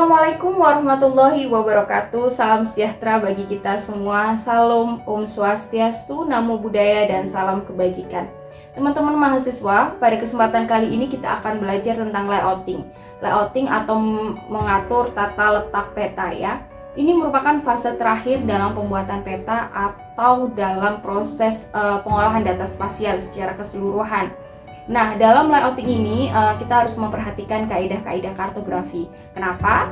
Assalamualaikum warahmatullahi wabarakatuh. Salam sejahtera bagi kita semua. Salam Om Swastiastu, Namo Buddhaya, dan salam kebajikan. Teman-teman mahasiswa, pada kesempatan kali ini kita akan belajar tentang layouting. Layouting atau mengatur tata letak peta ya. Ini merupakan fase terakhir dalam pembuatan peta atau dalam proses pengolahan data spasial secara keseluruhan. Nah, dalam layouting ini kita harus memperhatikan kaidah-kaidah kartografi. Kenapa?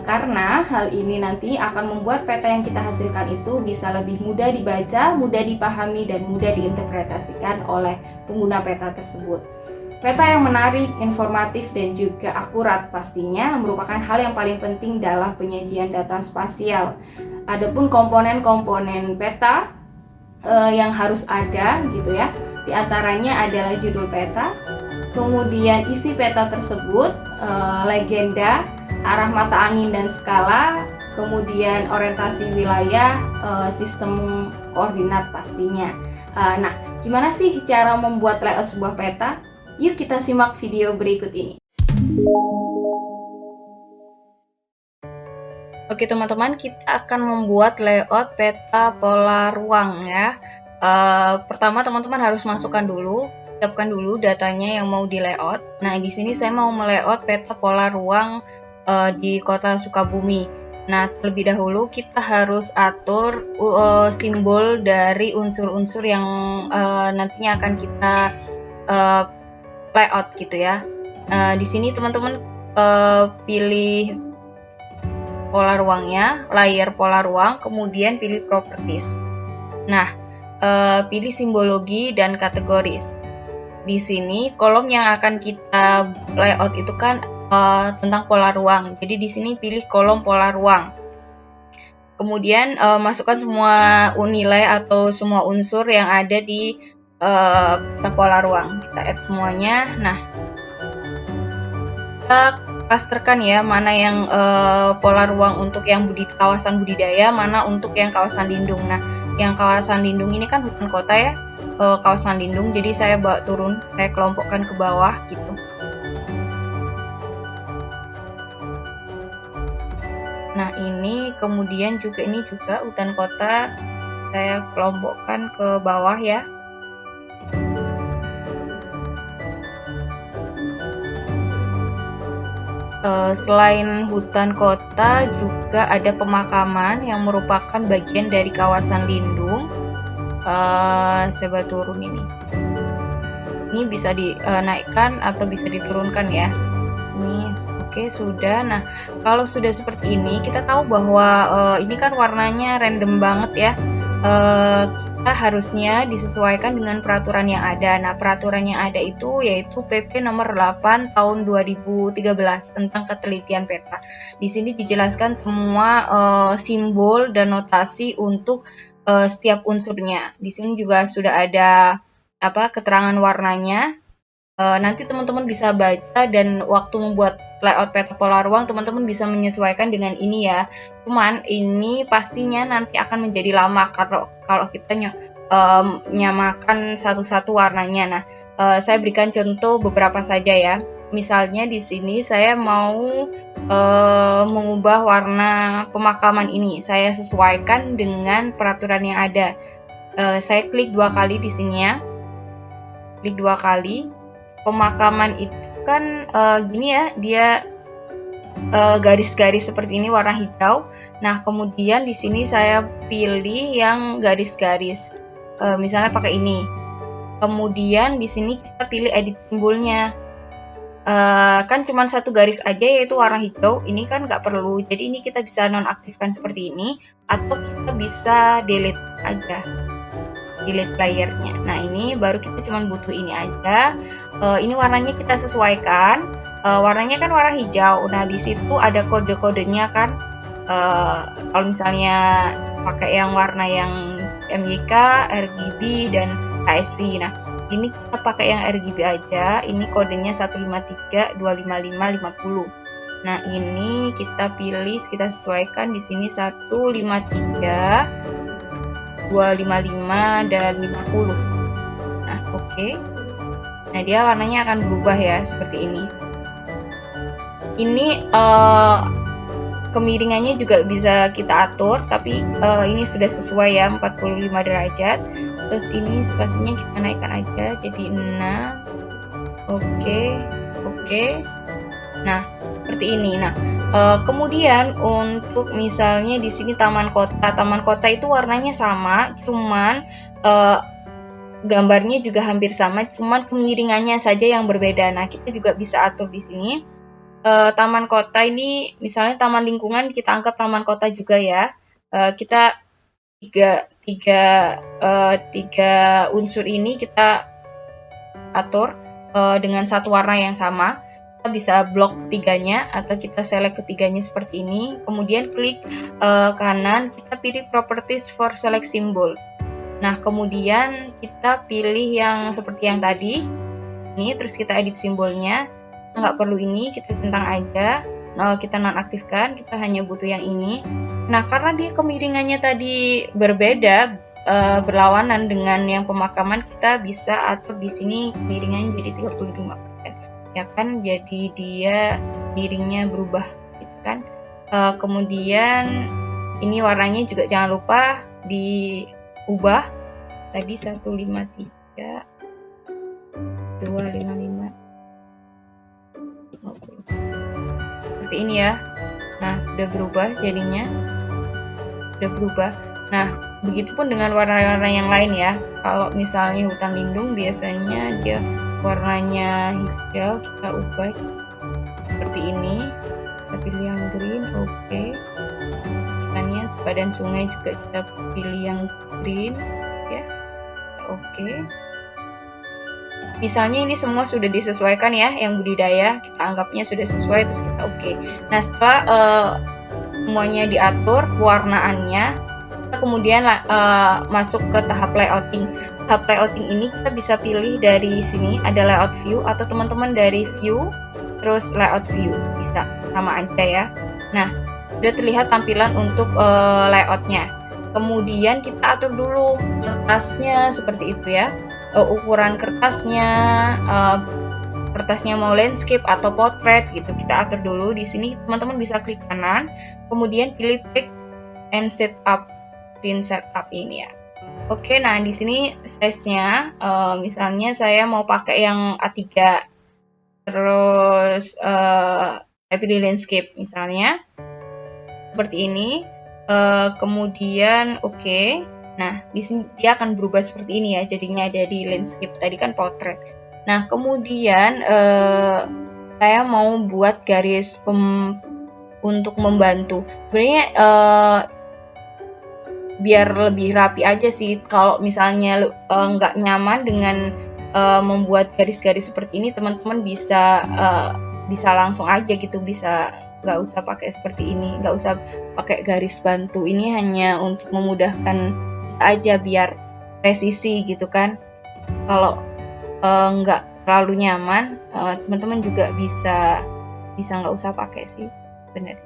Karena hal ini nanti akan membuat peta yang kita hasilkan itu bisa lebih mudah dibaca, mudah dipahami, dan mudah diinterpretasikan oleh pengguna peta tersebut. Peta yang menarik, informatif, dan juga akurat pastinya merupakan hal yang paling penting dalam penyajian data spasial. Adapun komponen-komponen peta yang harus ada gitu ya. Di antaranya adalah judul peta, kemudian isi peta tersebut, legenda, arah mata angin dan skala, kemudian orientasi wilayah, sistem koordinat pastinya. Nah, gimana sih cara membuat layout sebuah peta? Yuk kita simak video berikut ini. Oke teman-teman, kita akan membuat layout peta pola ruang ya. Pertama teman-teman harus masukkan dulu, siapkan dulu datanya yang mau di layout. Nah di sini saya mau melayout peta pola ruang di kota Sukabumi. Nah terlebih dahulu kita harus atur simbol dari unsur-unsur yang nantinya akan kita layout gitu ya. Di sini teman-teman pilih pola ruangnya, layer pola ruang, kemudian pilih properties. Nah pilih simbologi dan kategoris. Di sini kolom yang akan kita layout itu kan tentang pola ruang. Jadi di sini pilih kolom pola ruang. Kemudian masukkan semua nilai atau semua unsur yang ada di peta pola ruang. Kita add semuanya. Nah, kita klasterkan ya mana yang pola ruang untuk yang kawasan budidaya, mana untuk yang kawasan lindung. Nah, yang kawasan lindung ini kan hutan kota ya, kawasan lindung, jadi saya bawa turun, saya kelompokkan ke bawah gitu. Nah ini kemudian juga ini juga hutan kota, saya kelompokkan ke bawah ya. Selain hutan kota juga ada pemakaman yang merupakan bagian dari kawasan lindung. Saya turun ini bisa dinaikkan atau bisa diturunkan ya. Ini oke, sudah. Nah kalau sudah seperti ini kita tahu bahwa ini kan warnanya random banget ya. Kita harusnya disesuaikan dengan peraturan yang ada. Nah, peraturan yang ada itu yaitu PP nomor 8 tahun 2013 tentang ketelitian peta. Di sini dijelaskan semua simbol dan notasi untuk setiap unsurnya. Di sini juga sudah ada keterangan warnanya. Nanti teman-teman bisa baca dan waktu membuat layout peta pola ruang teman-teman bisa menyesuaikan dengan ini ya. Cuman ini pastinya nanti akan menjadi lama kalau kita nyamakan satu-satu warnanya. Nah, saya berikan contoh beberapa saja ya. Misalnya di sini saya mau mengubah warna pemakaman ini. Saya sesuaikan dengan peraturan yang ada. Saya klik 2 kali di sini ya. Klik 2 kali. Pemakaman itu kan gini ya, dia garis-garis seperti ini warna hijau. Nah, kemudian di sini saya pilih yang garis-garis. Misalnya pakai ini. Kemudian di sini kita pilih edit simbolnya. Kan cuma satu garis aja yaitu warna hijau. Ini kan nggak perlu. Jadi ini kita bisa nonaktifkan seperti ini atau kita bisa delete aja. Delete layernya. Nah ini baru kita cuma butuh ini aja. Ini warnanya kita sesuaikan. Warnanya kan warna hijau. Nah di situ ada kode-kodenya kan. Kalau misalnya pakai yang warna yang MYK, RGB dan KSV. Nah ini kita pakai yang RGB aja. Ini kodenya 153 255 50. Nah ini kita pilih, kita sesuaikan di sini 153 255 dan 50. Nah, oke. Nah, dia warnanya akan berubah ya seperti ini. Ini kemiringannya juga bisa kita atur, tapi ini sudah sesuai ya 45 derajat. Terus ini spasinya kita naikkan aja jadi 6. Oke. Nah, seperti ini. Nah, kemudian untuk misalnya di sini taman kota. Taman kota itu warnanya sama, cuman gambarnya juga hampir sama, cuman kemiringannya saja yang berbeda. Nah, kita juga bisa atur di sini. Taman kota ini, misalnya taman lingkungan, kita anggap taman kota juga ya. Kita tiga unsur ini kita atur dengan satu warna yang sama. Kita bisa blok ketiganya atau kita select ketiganya seperti ini. Kemudian klik kanan, kita pilih properties for select symbol. Nah, kemudian kita pilih yang seperti yang tadi. Ini terus kita edit simbolnya. Nggak perlu ini, kita centang aja. Nah, kita nonaktifkan, kita hanya butuh yang ini. Nah, karena dia kemiringannya tadi berbeda, berlawanan dengan yang pemakaman, kita bisa atur di sini kemiringannya jadi 35%. Ya kan, jadi dia miringnya berubah gitu kan. Kemudian ini warnanya juga jangan lupa diubah. Tadi 153 255 seperti ini ya. Nah, sudah berubah jadinya. Sudah berubah. Nah, begitupun dengan warna-warna yang lain ya. Kalau misalnya hutan lindung biasanya dia warnanya hijau, kita ubah seperti ini. Kita pilih yang green, oke. Ikannya badan sungai juga kita pilih yang green ya. Oke. Misalnya ini semua sudah disesuaikan ya, yang budidaya kita anggapnya sudah sesuai, terus kita oke. Nah, setelah semuanya diatur warnaannya, kita kemudian masuk ke tahap layouting. Tahap layouting ini kita bisa pilih dari sini, ada layout view, atau teman-teman dari view terus layout view, bisa sama aja ya. Nah, sudah terlihat tampilan untuk layoutnya. Kemudian kita atur dulu kertasnya seperti itu ya. Ukuran kertasnya, kertasnya mau landscape atau portrait gitu, kita atur dulu. Di sini teman-teman bisa klik kanan, kemudian pilih take and set up print setup ini ya. Oke, nah di sini size-nya, misalnya saya mau pakai yang A3, terus saya pilih landscape misalnya seperti ini. Kemudian oke. Nah, di sini dia akan berubah seperti ini ya, jadinya ada di landscape, tadi kan portrait. Nah, kemudian saya mau buat garis untuk membantu. Sebenarnya biar lebih rapi aja sih, kalau misalnya nggak nyaman dengan membuat garis-garis seperti ini, teman-teman bisa langsung aja gitu, bisa nggak usah pakai seperti ini, nggak usah pakai garis bantu. Ini hanya untuk memudahkan aja biar presisi gitu kan. Kalau nggak terlalu nyaman, teman-teman juga bisa nggak usah pakai sih, bener.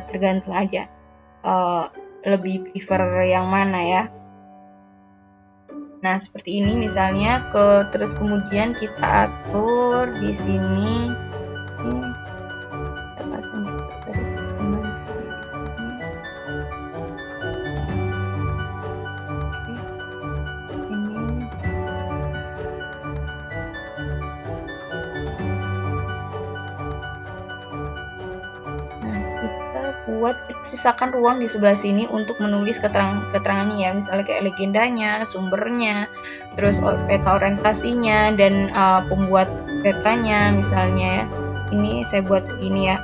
Tergantung aja lebih prefer yang mana ya. Nah, seperti ini misalnya, terus kemudian kita atur di sini. Kita pasang juga garis pembantu di sini. Ini. Nah, kita sisakan ruang di sebelah sini untuk menulis keterangannya ya, misalnya kayak legendanya, sumbernya, terus peta orientasinya, dan pembuat petanya misalnya ya. Ini saya buat ini ya.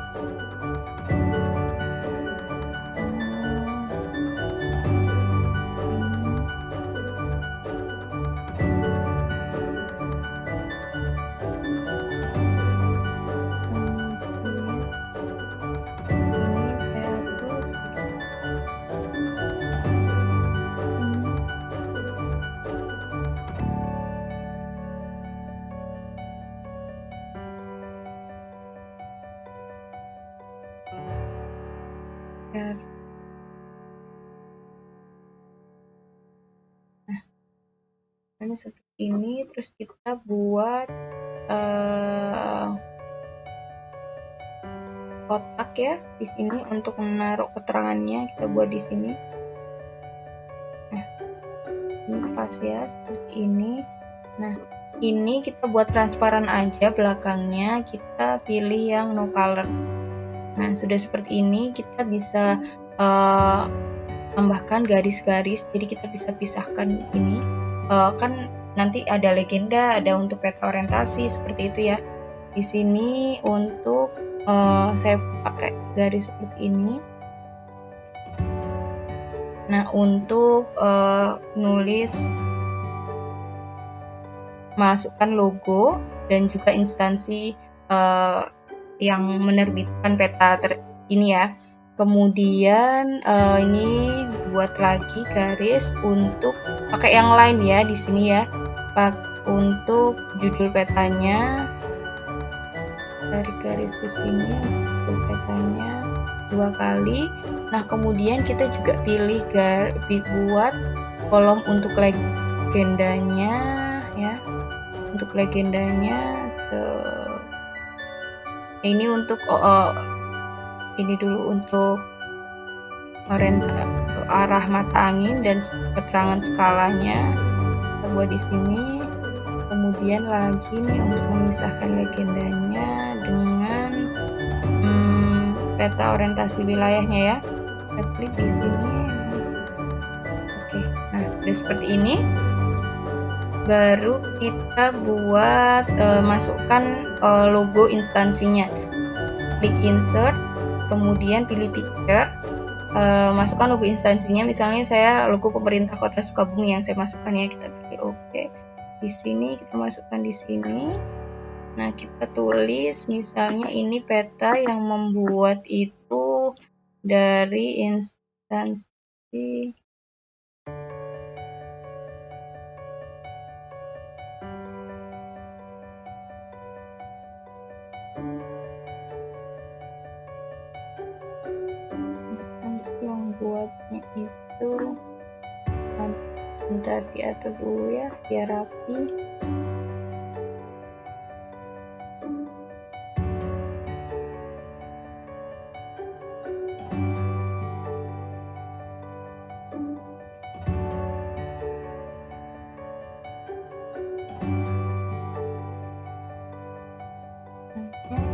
Nah, ini seperti ini, terus kita buat kotak ya di sini untuk menaruh keterangannya, kita buat di sini. Nah, ini pas ya seperti ini. Nah, ini kita buat transparan aja belakangnya, kita pilih yang no color. Nah, sudah seperti ini, kita bisa tambahkan garis-garis, jadi kita bisa pisahkan ini. Kan nanti ada legenda, ada untuk peta orientasi seperti itu ya. Di sini untuk saya pakai garis seperti ini. Nah, untuk nulis, masukkan logo dan juga instansi yang menerbitkan peta ini ya. Kemudian ini buat lagi garis untuk pakai yang lain ya di sini ya. Untuk judul petanya, tarik garis di sini, judul petanya 2 kali. Nah, kemudian kita juga pilih buat kolom untuk legendanya ya. Untuk legendanya ini untuk ini dulu untuk arah mata angin dan keterangan skalanya kita buat di sini. Kemudian lagi nih untuk memisahkan legendanya dengan peta orientasi wilayahnya ya, kita klik di sini. Oke, nah sudah seperti ini. Baru kita buat masukkan logo instansinya. Klik insert, kemudian pilih picture, masukkan logo instansinya. Misalnya saya logo pemerintah Kota Sukabumi yang saya masukkan ya, kita pilih oke. Di sini kita masukkan di sini. Nah, kita tulis misalnya ini peta yang membuat itu dari instansi yang buatnya itu, bentar diatur dulu ya biar rapi.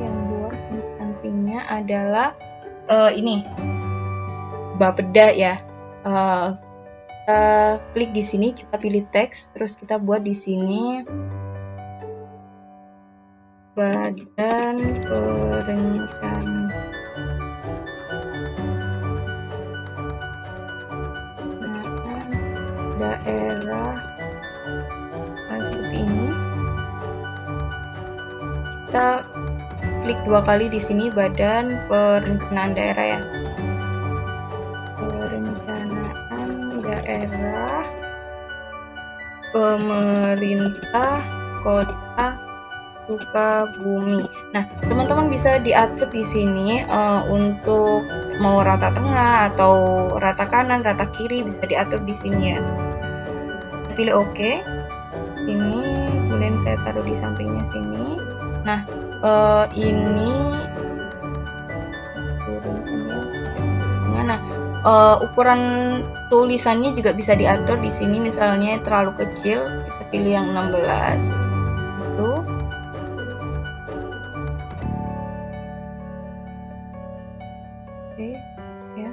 Yang buat instansinya adalah ini Bapeda ya. Kita klik di sini, kita pilih teks, terus kita buat di sini Badan Perencanaan Daerah. Nah, seperti ini. Kita klik 2 kali di sini Badan Perencanaan Daerah ya. Perencanaan Daerah Pemerintah Kota Sukabumi. Nah, teman-teman bisa diatur di sini untuk mau rata tengah atau rata kanan, rata kiri bisa diatur di sini ya. Pilih OK. Ini kemudian saya taruh di sampingnya sini. Nah, ini ukuran tulisannya juga bisa diatur di sini. Misalnya terlalu kecil, kita pilih yang 16 itu. Oke, ya.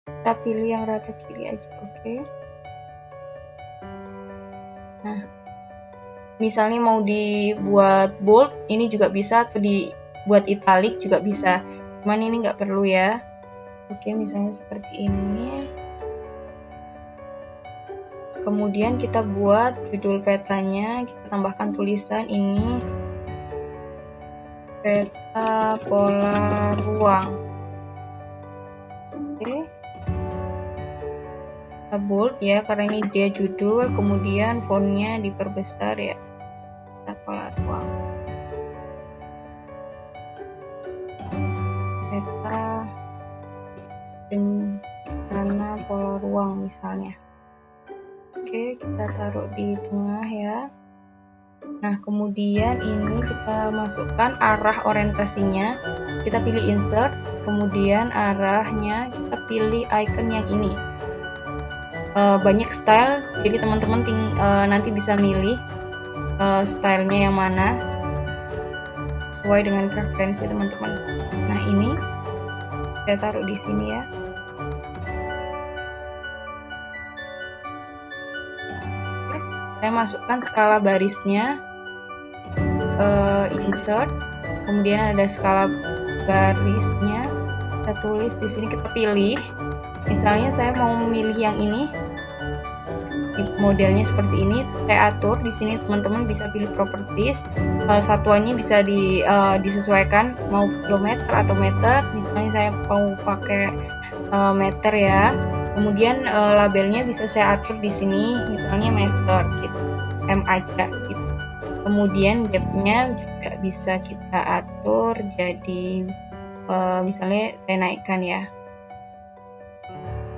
Kita pilih yang rata kiri aja, oke. Nah, misalnya mau dibuat bold, ini juga bisa, atau dibuat italic juga bisa. Cuman ini nggak perlu ya. Oke, misalnya seperti ini. Kemudian kita buat judul petanya, kita tambahkan tulisan ini peta pola ruang. Oke. Kita bold ya, karena ini dia judul, kemudian fontnya diperbesar ya. Peta pola ruang. Peta ruang misalnya. Oke, kita taruh di tengah ya. Nah, kemudian ini kita masukkan arah orientasinya. Kita pilih insert, kemudian arahnya kita pilih icon yang ini. Banyak style, jadi teman-teman nanti bisa milih stylenya yang mana sesuai dengan preferensi teman-teman. Nah, ini saya taruh di sini ya. Oke, saya masukkan skala barisnya, insert, kemudian ada skala barisnya. Kita tulis di sini, kita pilih. Misalnya saya mau memilih yang ini, modelnya seperti ini, saya atur di sini. Teman-teman bisa pilih properties, satuannya bisa disesuaikan mau kilometer atau meter. Misalnya saya mau pakai meter ya. Kemudian labelnya bisa saya atur di sini, misalnya meter gitu, m aja gitu. Kemudian depth-nya juga bisa kita atur jadi misalnya saya naikkan ya.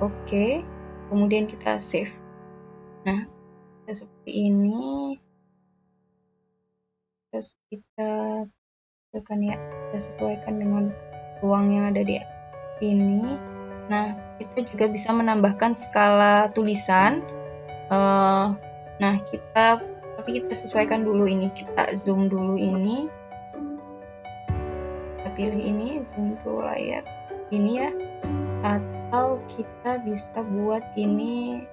Oke, kemudian kita save. Nah, seperti ini. Terus kita tekan ya, kita sesuaikan dengan ruang yang ada di sini. Nah, kita juga bisa menambahkan skala tulisan. Nah, tapi kita sesuaikan dulu ini. Kita zoom dulu ini. Kita pilih ini, zoom to layar ini ya. Atau kita bisa buat ini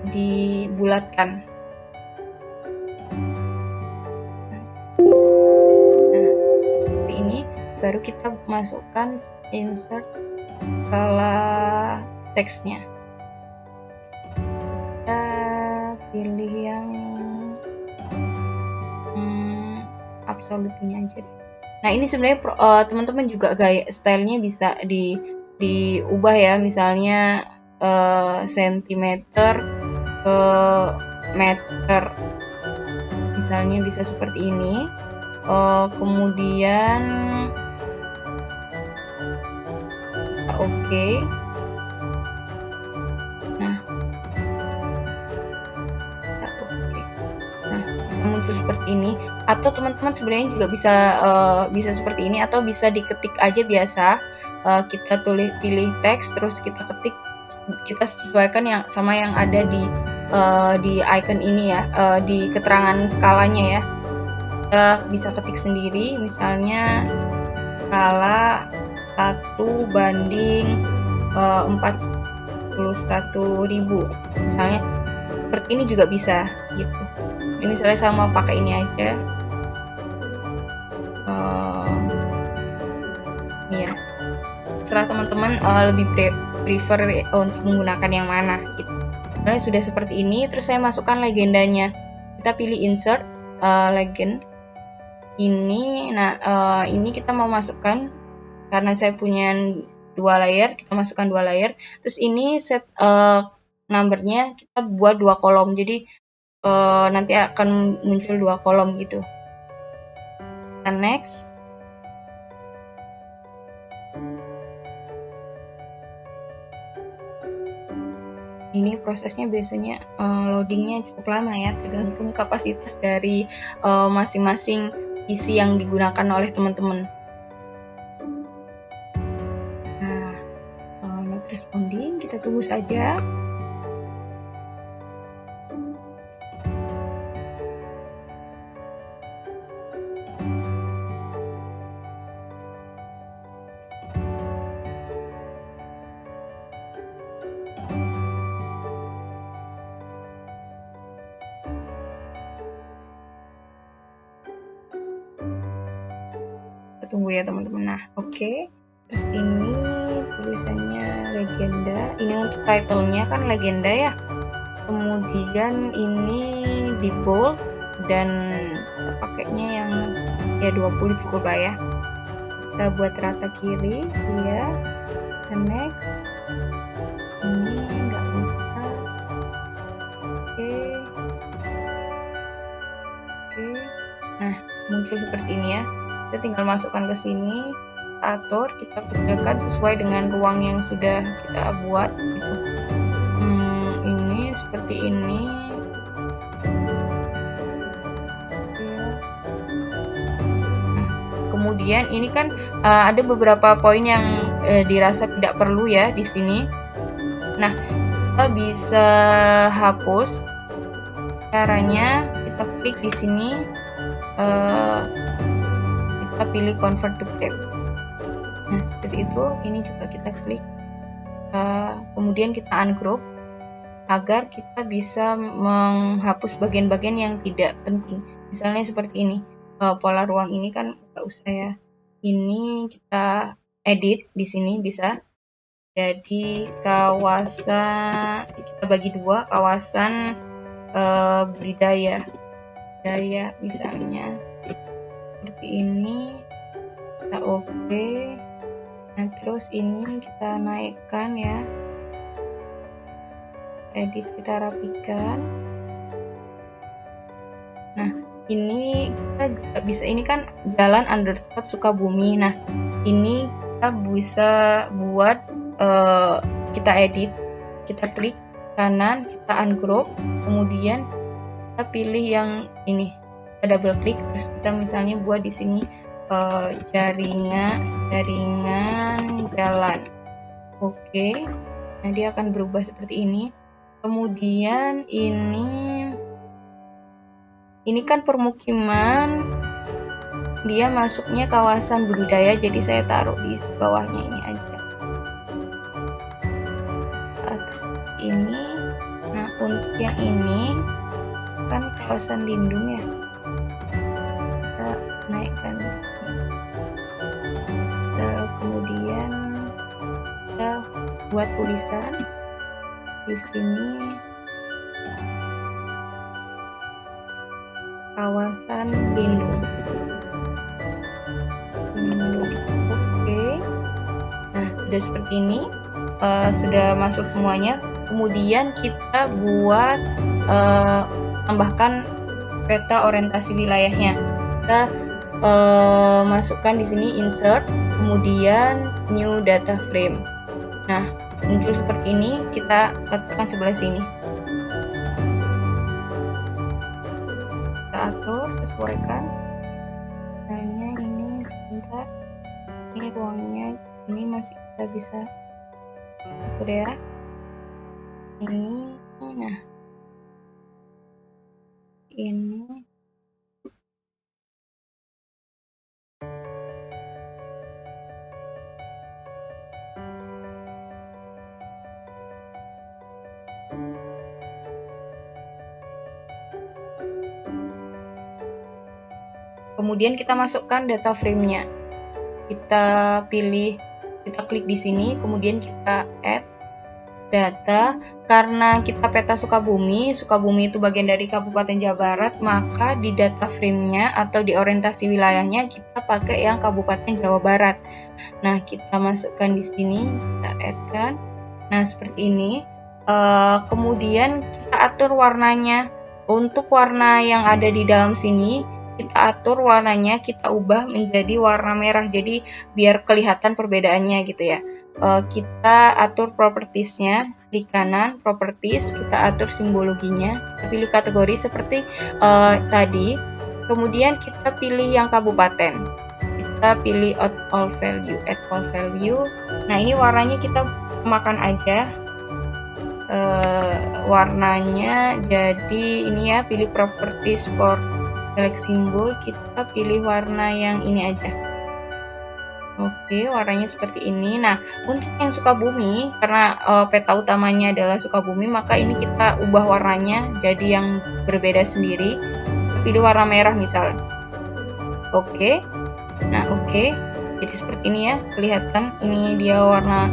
dibulatkan. Nah, seperti ini. Baru kita masukkan insert skala teksnya. Kita pilih yang absolute ini aja. Nah, ini sebenarnya teman-teman juga gaya stylenya bisa diubah ya, misalnya sentimeter ke meter, misalnya bisa seperti ini. Kemudian oke. Nah, muncul seperti ini. Atau teman-teman sebenarnya juga bisa seperti ini, atau bisa diketik aja biasa. Kita pilih teks, terus kita ketik, kita sesuaikan yang sama yang ada di icon ini ya, di keterangan skalanya ya. Kita bisa ketik sendiri, misalnya skala 1/41.000, misalnya seperti ini juga bisa gitu. Ini misalnya sama pakai ini aja. Ya, setelah teman-teman lebih prefer untuk menggunakan yang mana gitu. Nah, sudah seperti ini, terus saya masukkan legendanya. Kita pilih insert legend ini. Nah, ini kita mau masukkan, karena saya punya 2 layer, kita masukkan 2 layer. Terus ini set numbernya kita buat 2 kolom, jadi nanti akan muncul 2 kolom gitu. Kita next. Ini prosesnya biasanya loadingnya cukup lama ya, tergantung kapasitas dari masing-masing PC yang digunakan oleh teman-teman. Nah, not responding, kita tunggu saja. Tunggu ya teman-teman. Nah, oke. Terus ini tulisannya legenda. Ini untuk title-nya kan legenda ya. Kemudian ini di bold, dan kita pakainya yang ya 20 cukup lah ya. Kita buat rata kiri ya. Kita next. Ini nggak usah. Oke. Nah, muncul seperti ini ya. Kita tinggal masukkan ke sini, atur, kita kecilkan sesuai dengan ruang yang sudah kita buat gitu. seperti ini. Nah, kemudian ini kan ada beberapa poin yang dirasa tidak perlu ya di sini. Nah, kita bisa hapus. Caranya kita klik di sini, kita pilih convert to graph. Nah, seperti itu. Ini juga kita klik. Kemudian kita ungroup agar kita bisa menghapus bagian-bagian yang tidak penting. Misalnya seperti ini, pola ruang ini kan nggak usah ya. Ini kita edit di sini bisa. Jadi kawasan kita bagi dua, kawasan budidaya misalnya seperti ini. Kita oke. Nah, terus ini kita naikkan ya. Edit, kita rapikan. Nah, ini kita juga bisa, ini kan jalan underscore Sukabumi. Nah, ini kita bisa buat kita edit, kita klik kanan, kita ungroup, kemudian kita pilih yang ini, kita double klik, terus kita misalnya buat di sini jaringan jalan. Oke. Nah, dia akan berubah seperti ini. Kemudian ini kan permukiman, dia masuknya kawasan budidaya, jadi saya taruh di bawahnya ini aja. Ini, nah untuk yang ini kan kawasan lindung ya, kita naikkan. Kemudian kita buat tulisan di sini, kawasan lindung. Oke. Nah, sudah seperti ini, sudah masuk semuanya. Kemudian kita buat tambahkan peta orientasi wilayahnya. Kita masukkan di sini insert, kemudian new data frame. Nah, muncul seperti ini, kita letakkan sebelah sini. Kita atur, sesuaikan. Misalnya ini sebentar, ini ruangnya, ini masih kita bisa atur ya. Ini, nah ini. Kemudian kita masukkan data frame-nya. Kita pilih, kita klik di sini, kemudian kita add data. Karena kita peta Sukabumi itu bagian dari Kabupaten Jawa Barat, maka di data frame-nya atau di orientasi wilayahnya kita pakai yang Kabupaten Jawa Barat. Nah, kita masukkan di sini, kita add-kan. Nah, seperti ini. Kemudian kita atur warnanya. Untuk warna yang ada di dalam sini, kita atur warnanya, kita ubah menjadi warna merah, jadi biar kelihatan perbedaannya gitu ya. Kita atur propertiesnya, klik kanan properties, kita atur simbologinya, kita pilih kategori seperti tadi, kemudian kita pilih yang kabupaten, kita pilih add all value. Nah, ini warnanya kita makan aja warnanya, jadi ini ya, pilih properties for select symbol, kita pilih warna yang ini aja. Oke, warnanya seperti ini. Nah, untuk yang Sukabumi, karena peta utamanya adalah Sukabumi, maka ini kita ubah warnanya jadi yang berbeda sendiri. Kita pilih warna merah misalnya. Oke. Nah, oke. Jadi seperti ini ya, kelihatan ini dia warna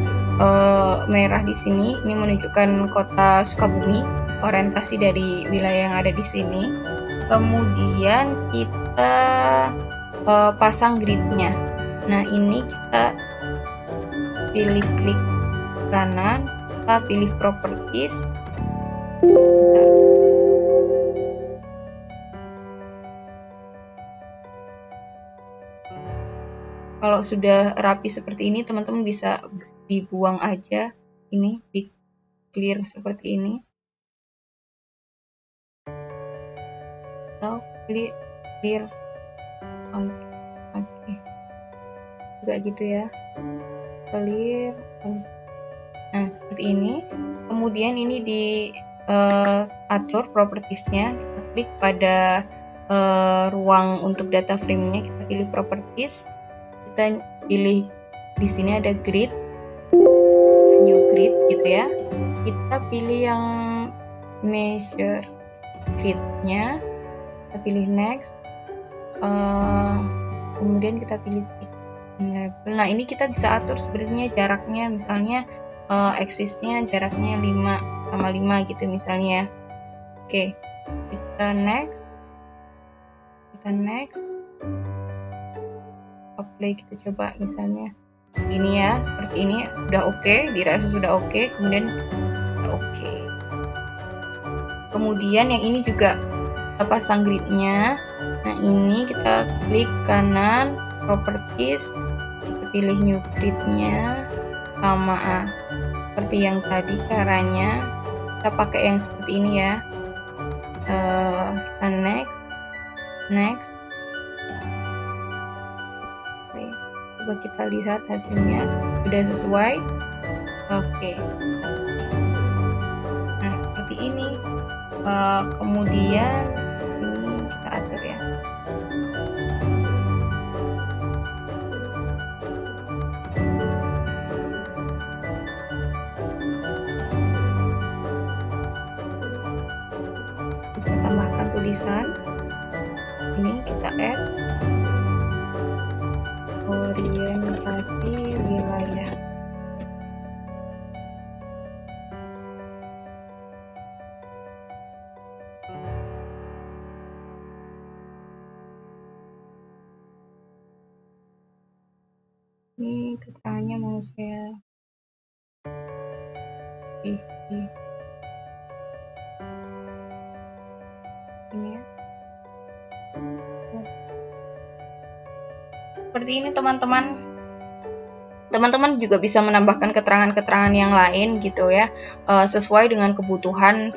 merah di sini. Ini menunjukkan kota Sukabumi, orientasi dari wilayah yang ada di sini. Kemudian kita pasang gridnya. Nah, ini kita pilih klik kanan, kita pilih properties. Kalau sudah rapi seperti ini, teman-teman bisa dibuang aja. Ini di clear seperti ini. clear. Oke. Juga gitu ya. Clear. Nah, seperti ini. Kemudian ini di atur propertiesnya, kita klik pada ruang untuk data frame-nya, kita pilih properties, kita pilih di sini ada grid, new grid gitu ya. Kita pilih yang measure grid-nya, kita pilih next, kemudian kita pilih level. Nah, ini kita bisa atur sebenarnya jaraknya, misalnya axis-nya jaraknya 5,5 gitu misalnya. Oke, kita next, apply, kita coba misalnya ini ya, seperti ini sudah oke, dirasa sudah oke, kemudian oke. Kemudian yang ini juga pasang gridnya. Nah, ini kita klik kanan properties, kita pilih new gridnya, sama seperti yang tadi caranya. Kita pakai yang seperti ini ya. Kita next. Oke, coba kita lihat hasilnya sudah sesuai. Oke. Nah, seperti ini. Kemudian ini kita atur ya. Bisa tambahkan tulisan. Ini kita add orientasi wilayah. Ini keterangannya mau saya ini ya. Seperti ini teman-teman. Teman-teman juga bisa menambahkan keterangan-keterangan yang lain gitu ya, sesuai dengan kebutuhan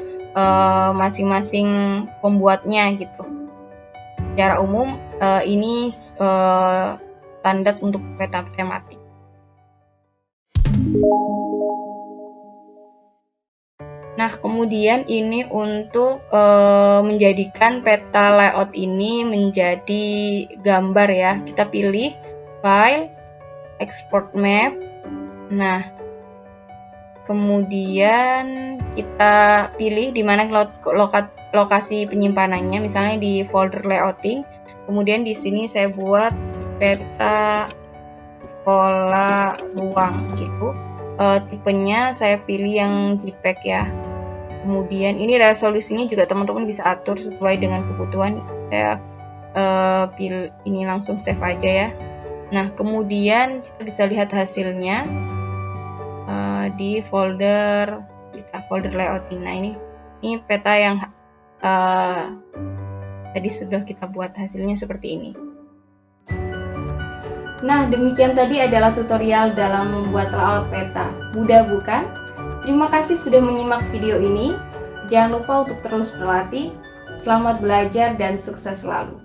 masing-masing pembuatnya gitu. Secara umum ini standar untuk peta tematik. Nah, kemudian ini untuk menjadikan peta layout ini menjadi gambar ya. Kita pilih file, export map. Nah, kemudian kita pilih di mana lokasi penyimpanannya, misalnya di folder layouting. Kemudian di sini saya buat peta pola ruang gitu. Tipenya saya pilih yang JPEG ya. Kemudian ini resolusinya juga teman-teman bisa atur sesuai dengan kebutuhan. Saya pilih ini, langsung save aja ya. Nah, kemudian kita bisa lihat hasilnya di folder kita, folder layouting. Nah, ini peta yang tadi sudah kita buat, hasilnya seperti ini. Nah, demikian tadi adalah tutorial dalam membuat layout peta. Mudah bukan? Terima kasih sudah menyimak video ini. Jangan lupa untuk terus berlatih. Selamat belajar dan sukses selalu.